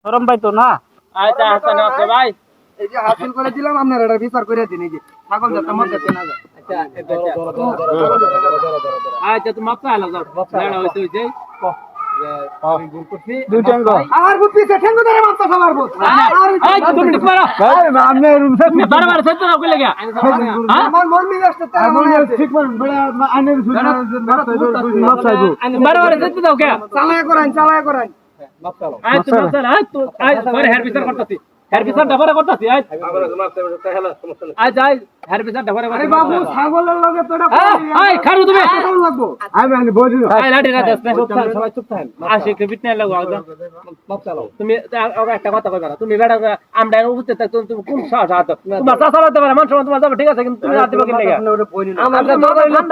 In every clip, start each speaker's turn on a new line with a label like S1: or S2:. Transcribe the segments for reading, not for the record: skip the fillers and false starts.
S1: শরম পাইতো না।
S2: আচ্ছা হাসান আছে ভাই,
S3: এই যে হাসিল করে দিলাম আপনারা এটা বিচার করে দিন। এই যে ছাগল যাতে মধ্যে চেনা যায়।
S2: আচ্ছা তুমি মাপা আলো যাও, লেড়া হইছে হইছে
S1: দুইটা অঙ্গ।
S3: আর বুট পিছে ঠেঙ্গু ধরে মারতে সবার বুট।
S2: এই তুমি মিনিট মারো
S1: আপনি রুম থেকে
S2: তুমি বারবার সত্য দাও কই লাগা
S3: আমার মন মিলে আসছে তার মনে আছে।
S1: ঠিক করে বড় আইনের মাপ চাইবো।
S2: বারবার সত্য দাও কে
S3: চালায় করান।
S2: আয় তুমি চল আয় তো আয় পরে হেয়ার বিচার করতেছি, হেয়ার বিচার ডাবরা করতেছি। আয় আয় যাই হেয়ার বিচার ডাবরা
S3: আরে
S2: করতেছি।
S3: বাবু ছাগলের লগে তো এটা
S2: আয় খারু তুমি
S3: ছাগল লাগবো।
S1: আমি আনি বলি
S2: আয় লাঠি না দেস না সবাই চুপ থাকেন। আসে কে বিটনে লাগো একদম মাপ চালাও। তুমি একটা কথা কইবা না, তুমি বেড়া আমরা উপস্থিত থাক, তুমি কোন সাহস হাত তোমার চাচা লাগতে পারে, মানুষ তোমার যাবে ঠিক আছে, কিন্তু তুমি হাত দিবা কি লাগা? আমরা দরবার লোক,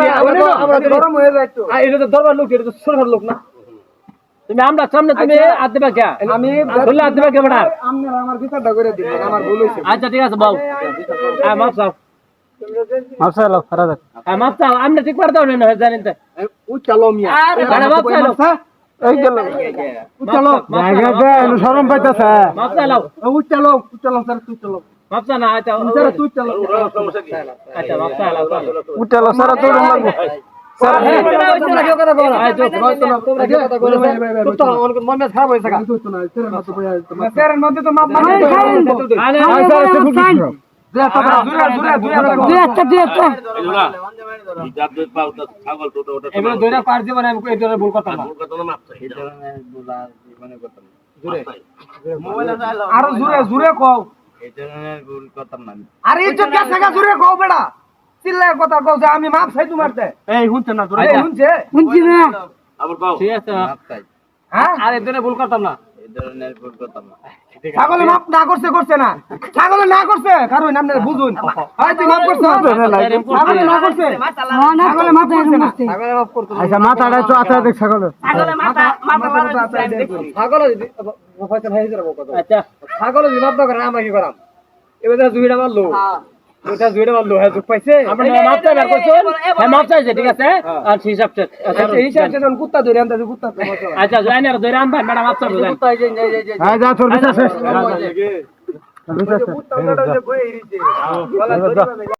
S2: আমরা
S3: গরম হয়ে যায় একটু।
S2: এটা তো দরবার লোক, এটা তো সরকার লোক না। তুমি আমরা সামনে তুমি হাত দিবা কে?
S3: আমি
S2: বললে হাত দিবা কে বেটা?
S3: আপনারা আমার বিচারটা করে দিন, আমার ভুল হইছে।
S2: আচ্ছা ঠিক আছে বাবু, মাপ চাও,
S1: মাপ চাইলো ফরাদ।
S2: মাপ চাও, আমরা ঠিক করে দাও না জানেন তো।
S3: উচ্চালো মিয়া।
S2: আরে মাপ চাইলো,
S1: এই গেল
S3: উচ্চালো।
S1: জায়গা দে শরম পাইতাছে।
S2: মাপ চাইলো,
S3: উচ্চালো স্যার তুই চলো।
S2: মাপ চা না। আচ্ছা
S3: স্যার তুই চলো।
S2: আচ্ছা মাপ চাইলো।
S1: উঠলো সারা তো লাগবো।
S3: স্যারের মধ্যে তো মাপ মানে
S2: এবারে দইরা পার দিব না, আমি এটা ভুল কথা না।
S3: আরো জোরে কও। আরে এই চোখ কাছে জোরে কও বেটা। চিল্লায় কথা কও যে আমি মাপ চাই তোমারতে।
S2: এই শুনছ না তোরা?
S3: এই শুনছে? শুনছি না।
S2: ঠিক আছে
S3: হ্যাঁ?
S2: আর এই ধরনের ভুল করতাম না।
S3: ছাগলে মাপ না করছে না। ছাগলে না করছে কারণ আপনারা বুঝুন। হয় তুই মাপ করছ? ছাগলে না করছে। ছাগলে মাপ করছে না। ছাগলে মাপ করতে।
S1: আচ্ছা মাথাটা তো আতা দেখ ছাগলের।
S3: ছাগলে হয়তো ভাই যাবো কত।
S2: আচ্ছা
S3: ছাগলে যদি মাপ না করে আমরা কি করাম? এবারে জুইটা মারলো। ওটা জুইটা মারলো, হ্যাঁ দুঃখ পাইছে।
S2: আপনি মাপ চাই বের করছেন, হ্যাঁ মাপ চাইছে ঠিক আছে, আর হিসাব চেক।
S3: আচ্ছা এই হিসাবে যখন কুত্তা ধরে আনতে কুত্তা
S2: আচ্ছা জয়নার ধরে আনবেন ম্যাডাম মাপ চাইছে।
S3: কুত্তা এই যে
S1: হ্যাঁ যা তোর বিচার শেষ।
S3: কুত্তা বলে বই এই যে